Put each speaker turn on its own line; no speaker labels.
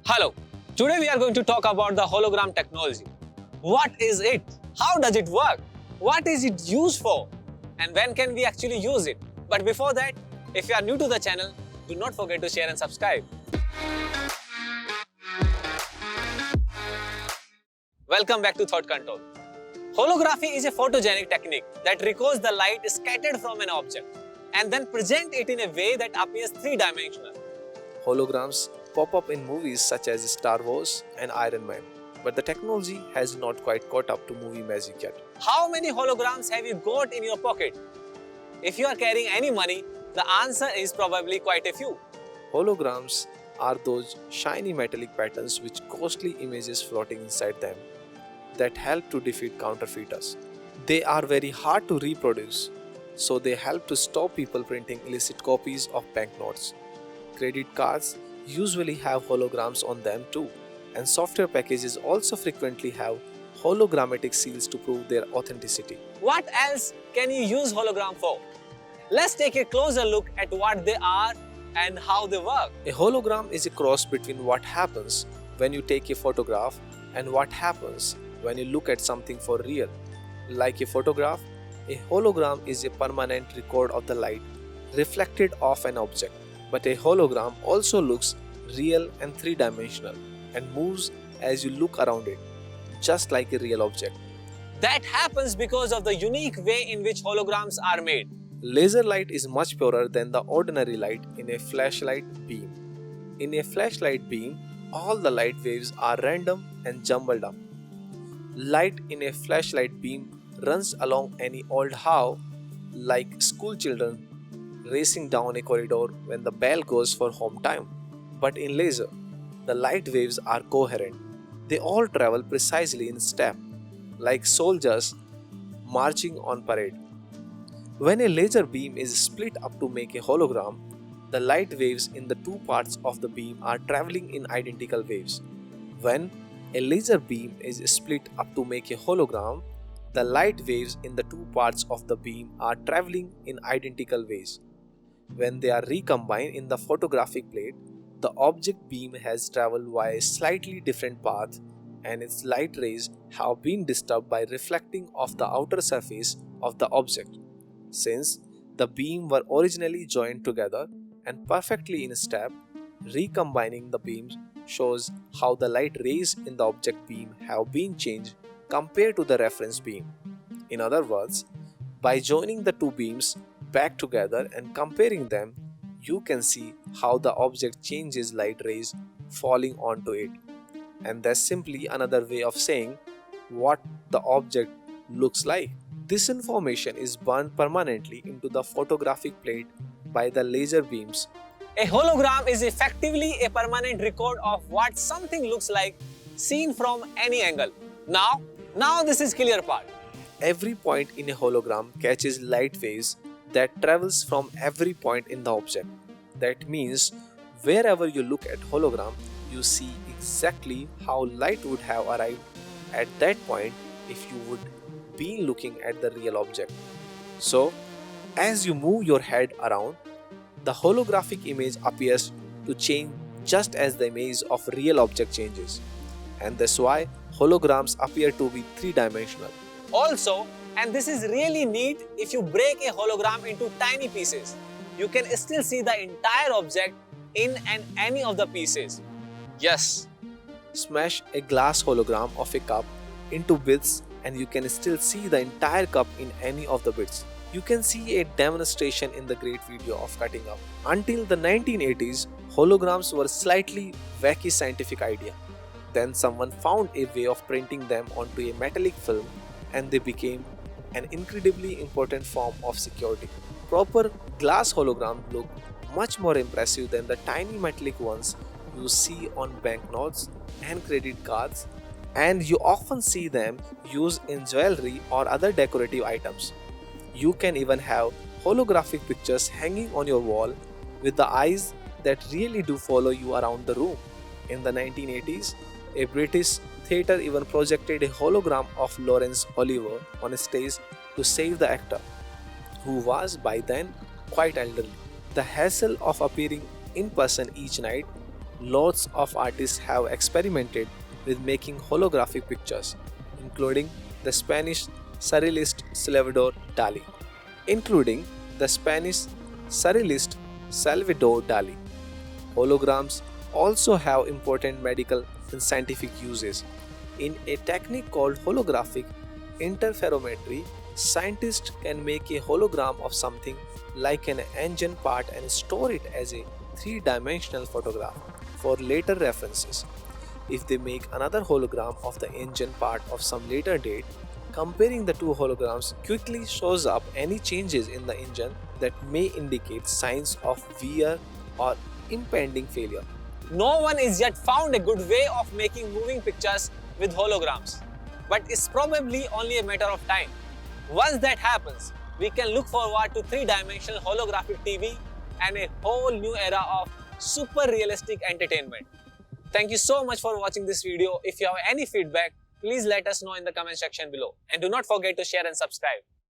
Hello, today we are going to talk about the hologram technology. What is it? How does it work? What is it used for? And when can we actually use it? But before that, if you are new to the channel, do not forget to share and subscribe. Welcome back to Thought Control. Holography is a photogenic technique that records the light scattered from an object and then present it in a way that appears three-dimensional.
Holograms pop up in movies such as Star Wars and Iron Man, but the technology has not quite caught up to movie magic yet.
How many holograms have you got in your pocket? If you are carrying any money, the answer is probably quite a few.
Holograms are those shiny metallic patterns with costly images floating inside them that help to defeat counterfeiters. They are very hard to reproduce, so they help to stop people printing illicit copies of banknotes. Credit cards usually have holograms on them too, and software packages also frequently have hologrammatic seals to prove their authenticity.
What else can you use hologram for? Let's take a closer look at what they are and how they work.
A hologram is a cross between what happens when you take a photograph and what happens when you look at something for real. Like a photograph, a hologram is a permanent record of the light reflected off an object. But a hologram also looks real and three-dimensional and moves as you look around it, just like a real object.
That happens because of the unique way in which holograms are made.
Laser light is much purer than the ordinary light in a flashlight beam. In a flashlight beam, all the light waves are random and jumbled up. Light in a flashlight beam runs along any old how, like school children racing down a corridor when the bell goes for home time. But in laser, the light waves are coherent. They all travel precisely in step, like soldiers marching on parade. When a laser beam is split up to make a hologram, the light waves in the two parts of the beam are traveling in identical waves. When a laser beam is split up to make a hologram, the light waves in the two parts of the beam are traveling in identical ways. When they are recombined in the photographic plate, the object beam has traveled via a slightly different path and its light rays have been disturbed by reflecting off the outer surface of the object. Since the beams were originally joined together and perfectly in step, recombining the beams shows how the light rays in the object beam have been changed compared to the reference beam. In other words, by joining the two beams back together and comparing them, you can see how the object changes light rays falling onto it. And that's simply another way of saying what the object looks like. This information is burned permanently into the photographic plate by the laser beams.
A hologram is effectively a permanent record of what something looks like seen from any angle. Now this is clear part.
Every point in a hologram catches light waves that travels from every point in the object. That means wherever you look at hologram, you see exactly how light would have arrived at that point if you would be looking at the real object. So, as you move your head around, the holographic image appears to change just as the image of real object changes. And that's why holograms appear to be three-dimensional.
Also, and this is really neat, if you break a hologram into tiny pieces, you can still see the entire object in and any of the pieces. Yes.
Smash a glass hologram of a cup into bits and you can still see the entire cup in any of the bits. You can see a demonstration in the great video of cutting up. Until the 1980s, holograms were slightly wacky scientific idea. Then someone found a way of printing them onto a metallic film and they became an incredibly important form of security. Proper glass holograms look much more impressive than the tiny metallic ones you see on banknotes and credit cards, and you often see them used in jewelry or other decorative items. You can even have holographic pictures hanging on your wall with the eyes that really do follow you around the room. In the 1980s, a British theatre even projected a hologram of Laurence Olivier on a stage to save the actor, who was by then quite elderly. The hassle of appearing in person each night Lots of artists have experimented with making holographic pictures, including the Spanish surrealist Salvador Dali. Including the Spanish surrealist Salvador Dali. Holograms also have important medical and scientific uses. In a technique called holographic interferometry, scientists can make a hologram of something like an engine part and store it as a three-dimensional photograph for later references. If they make another hologram of the engine part of some later date, comparing the two holograms quickly shows up any changes in the engine that may indicate signs of wear or impending failure.
No one is yet found a good way of making moving pictures with holograms, but it's probably only a matter of time. Once that happens, we can look forward to three-dimensional holographic TV and a whole new era of super realistic entertainment. Thank you so much for watching this video. If you have any feedback, please let us know in the comment section below. And do not forget to share and subscribe.